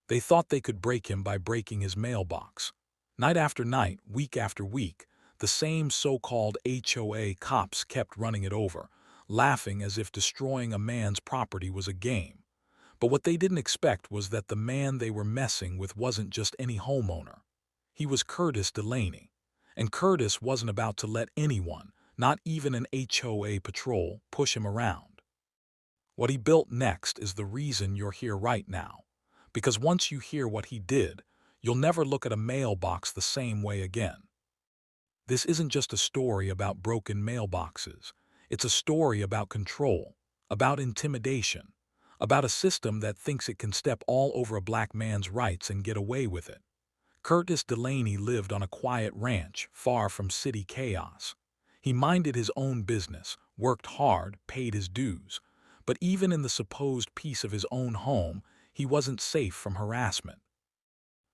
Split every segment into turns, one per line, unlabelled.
They thought they could break him by breaking his mailbox. Night after night, week after week, the same so-called HOA cops kept running it over, laughing as if destroying a man's property was a game. But what they didn't expect was that the man they were messing with wasn't just any homeowner. He was Curtis Delaney. And Curtis wasn't about to let anyone, not even an HOA patrol, push him around. What he built next is the reason you're here right now. Because once you hear what he did, you'll never look at a mailbox the same way again. This isn't just a story about broken mailboxes. It's a story about control, about intimidation, about a system that thinks it can step all over a black man's rights and get away with it. Curtis Delaney lived on a quiet ranch far from city chaos. He minded his own business, worked hard, paid his dues. But even in the supposed peace of his own home, he wasn't safe from harassment.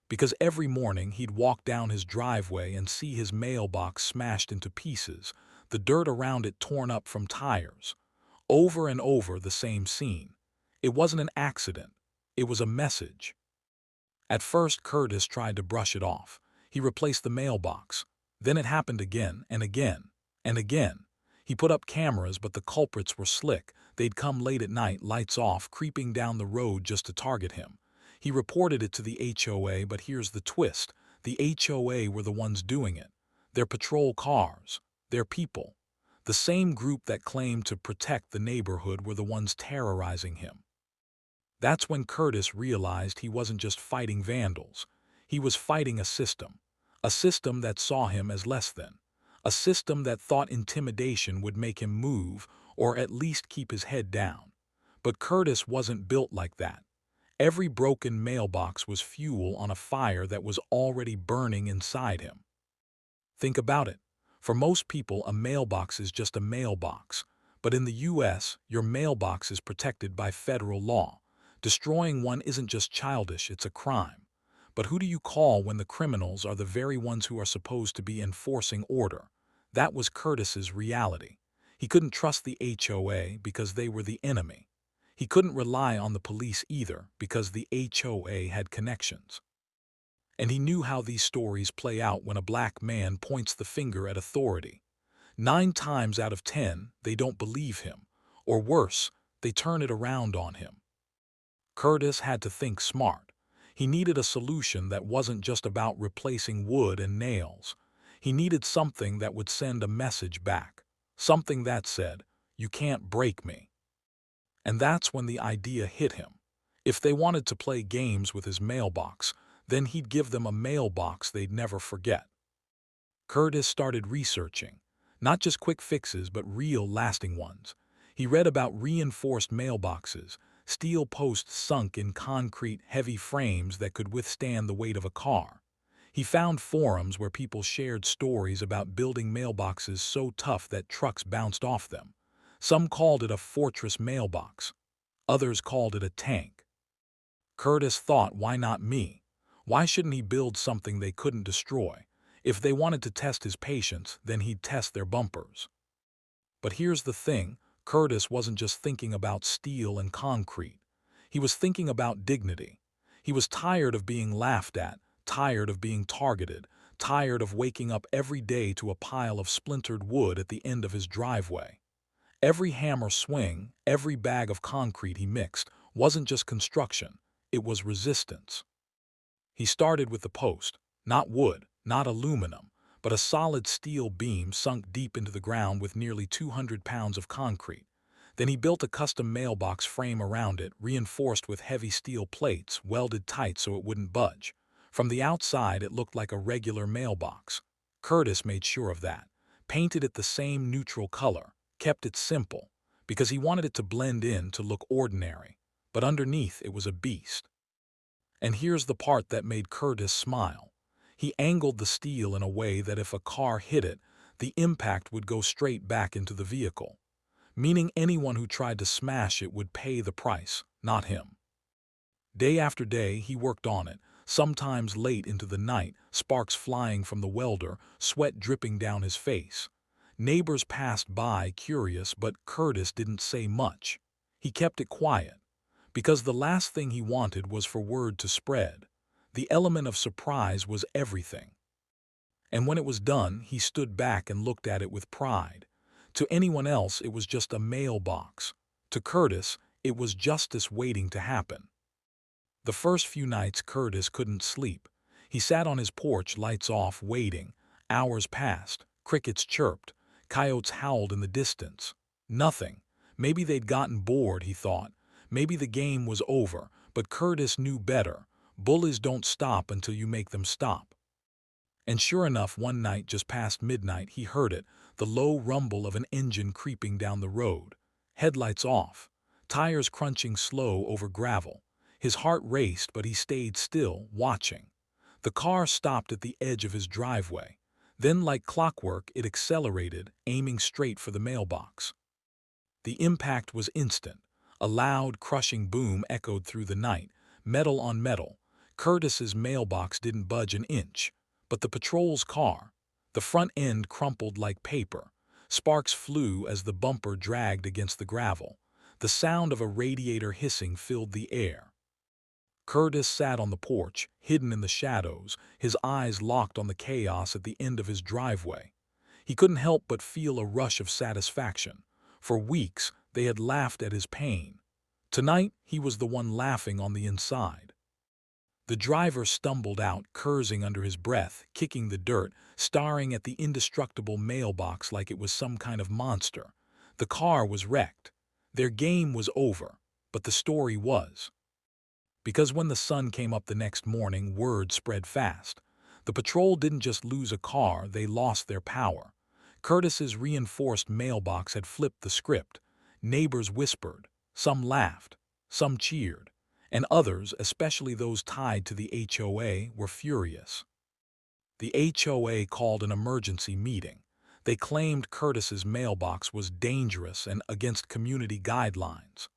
Because every morning he'd walk down his driveway and see his mailbox smashed into pieces, the dirt around it torn up from tires. Over and over the same scene. It wasn't an accident. It was a message. At first, Curtis tried to brush it off. He replaced the mailbox. Then it happened again and again and again. He put up cameras, but the culprits were slick. They'd come late at night, lights off, creeping down the road just to target him. He reported it to the HOA, but here's the twist. The HOA were the ones doing it. Their patrol cars, their people. The same group that claimed to protect the neighborhood were the ones terrorizing him. That's when Curtis realized he wasn't just fighting vandals. He was fighting a system that saw him as less than, a system that thought intimidation would make him move or at least keep his head down. But Curtis wasn't built like that. Every broken mailbox was fuel on a fire that was already burning inside him. Think about it. For most people, a mailbox is just a mailbox. But in the US, your mailbox is protected by federal law. Destroying one isn't just childish, it's a crime. But who do you call when the criminals are the very ones who are supposed to be enforcing order? That was Curtis's reality. He couldn't trust the HOA because they were the enemy. He couldn't rely on the police either because the HOA had connections. And he knew how these stories play out when a black man points the finger at authority. 9 times out of 10, they don't believe him. Or worse, they turn it around on him. Curtis had to think smart. He needed a solution that wasn't just about replacing wood and nails. He needed something that would send a message back. Something that said, "You can't break me." And that's when the idea hit him. If they wanted to play games with his mailbox, then he'd give them a mailbox they'd never forget. Curtis started researching, not just quick fixes but real lasting ones. He read about reinforced mailboxes, steel posts sunk in concrete, heavy frames that could withstand the weight of a car. He found forums where people shared stories about building mailboxes so tough that trucks bounced off them. Some called it a fortress mailbox. Others called it a tank. Curtis thought, why not me? Why shouldn't he build something they couldn't destroy? If they wanted to test his patience, then he'd test their bumpers. But here's the thing. Curtis wasn't just thinking about steel and concrete. He was thinking about dignity. He was tired of being laughed at, tired of being targeted, tired of waking up every day to a pile of splintered wood at the end of his driveway. Every hammer swing, every bag of concrete he mixed wasn't just construction, it was resistance. He started with the post, not wood, not aluminum, but a solid steel beam sunk deep into the ground with nearly 200 pounds of concrete. Then he built a custom mailbox frame around it, reinforced with heavy steel plates, welded tight so it wouldn't budge. From the outside, it looked like a regular mailbox. Curtis made sure of that, painted it the same neutral color, kept it simple, because he wanted it to blend in, to look ordinary. But underneath, it was a beast. And here's the part that made Curtis smile. He angled the steel in a way that if a car hit it, the impact would go straight back into the vehicle, meaning anyone who tried to smash it would pay the price, not him. Day after day, he worked on it, sometimes late into the night, sparks flying from the welder, sweat dripping down his face. Neighbors passed by, curious, but Curtis didn't say much. He kept it quiet. because the last thing he wanted was for word to spread. The element of surprise was everything. And when it was done, he stood back and looked at it with pride. To anyone else, it was just a mailbox. To Curtis, it was justice waiting to happen. The first few nights, Curtis couldn't sleep. He sat on his porch, lights off, waiting. Hours passed. Crickets chirped. Coyotes howled in the distance. Nothing. Maybe they'd gotten bored, he thought. Maybe the game was over, but Curtis knew better. Bullies don't stop until you make them stop. And sure enough, one night just past midnight, he heard it, the low rumble of an engine creeping down the road. Headlights off. Tires crunching slow over gravel. His heart raced, but he stayed still, watching. The car stopped at the edge of his driveway. Then, like clockwork, it accelerated, aiming straight for the mailbox. The impact was instant. A loud, crushing boom echoed through the night, metal on metal. Curtis's mailbox didn't budge an inch. But the patrol's car, the front end crumpled like paper. Sparks flew as the bumper dragged against the gravel. The sound of a radiator hissing filled the air. Curtis sat on the porch, hidden in the shadows, his eyes locked on the chaos at the end of his driveway. He couldn't help but feel a rush of satisfaction. For weeks, they had laughed at his pain. Tonight, he was the one laughing on the inside. The driver stumbled out, cursing under his breath, kicking the dirt, staring at the indestructible mailbox like it was some kind of monster. The car was wrecked. Their game was over, but the story was. Because when the sun came up the next morning, word spread fast. The patrol didn't just lose a car, they lost their power. Curtis's reinforced mailbox had flipped the script. Neighbors whispered, some laughed, some cheered. And others, especially those tied to the HOA, were furious. The HOA called an emergency meeting. They claimed Curtis's mailbox was dangerous and against community guidelines.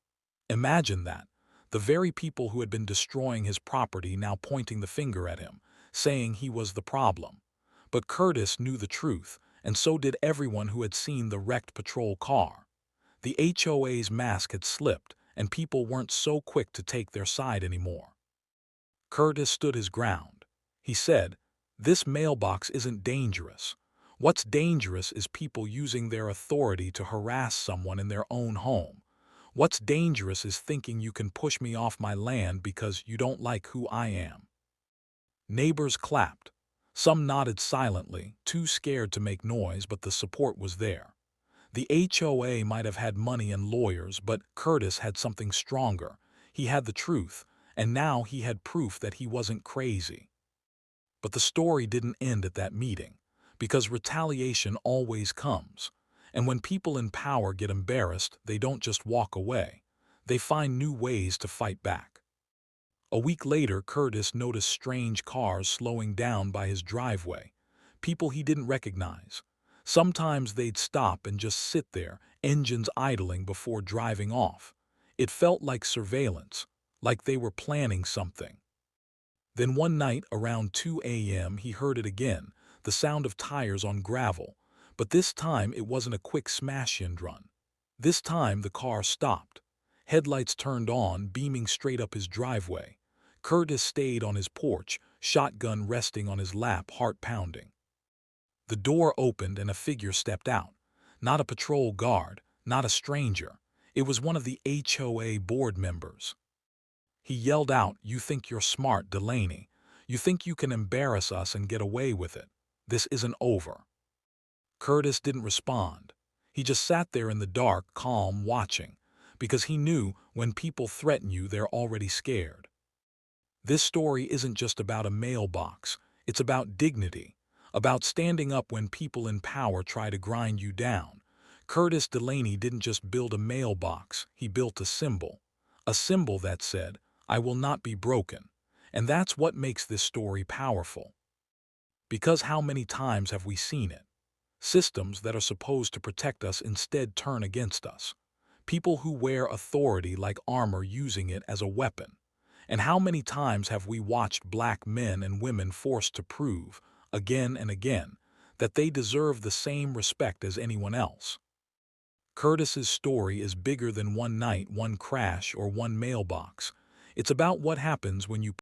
Imagine that. The very people who had been destroying his property now pointing the finger at him, saying he was the problem. But Curtis knew the truth, and so did everyone who had seen the wrecked patrol car. The HOA's mask had slipped, and people weren't so quick to take their side anymore. Curtis stood his ground. He said, "This mailbox isn't dangerous. What's dangerous is people using their authority to harass someone in their own home. What's dangerous is thinking you can push me off my land because you don't like who I am." Neighbors clapped. Some nodded silently, too scared to make noise, but the support was there. The HOA might have had money and lawyers, but Curtis had something stronger. He had the truth, and now he had proof that he wasn't crazy. But the story didn't end at that meeting, because retaliation always comes. And when people in power get embarrassed, they don't just walk away. They find new ways to fight back. A week later, Curtis noticed strange cars slowing down by his driveway. People he didn't recognize. Sometimes they'd stop and just sit there, engines idling before driving off. It felt like surveillance, like they were planning something. Then one night, around 2 a.m., he heard it again, the sound of tires on gravel. But this time it wasn't a quick smash-and run. This time the car stopped. Headlights turned on, beaming straight up his driveway. Curtis stayed on his porch, shotgun resting on his lap, heart pounding. The door opened and a figure stepped out. Not a patrol guard, not a stranger. It was one of the HOA board members. He yelled out, "You think you're smart, Delaney. You think you can embarrass us and get away with it. This isn't over." Curtis didn't respond. He just sat there in the dark, calm, watching, because he knew when people threaten you, they're already scared. This story isn't just about a mailbox. It's about dignity, about standing up when people in power try to grind you down. Curtis Delaney didn't just build a mailbox, he built a symbol that said, "I will not be broken." And that's what makes this story powerful. Because how many times have we seen it? Systems that are supposed to protect us instead turn against us. People who wear authority like armor using it as a weapon. And how many times have we watched black men and women forced to prove, again and again, that they deserve the same respect as anyone else? Curtis's story is bigger than one night, one crash, or one mailbox. It's about what happens when you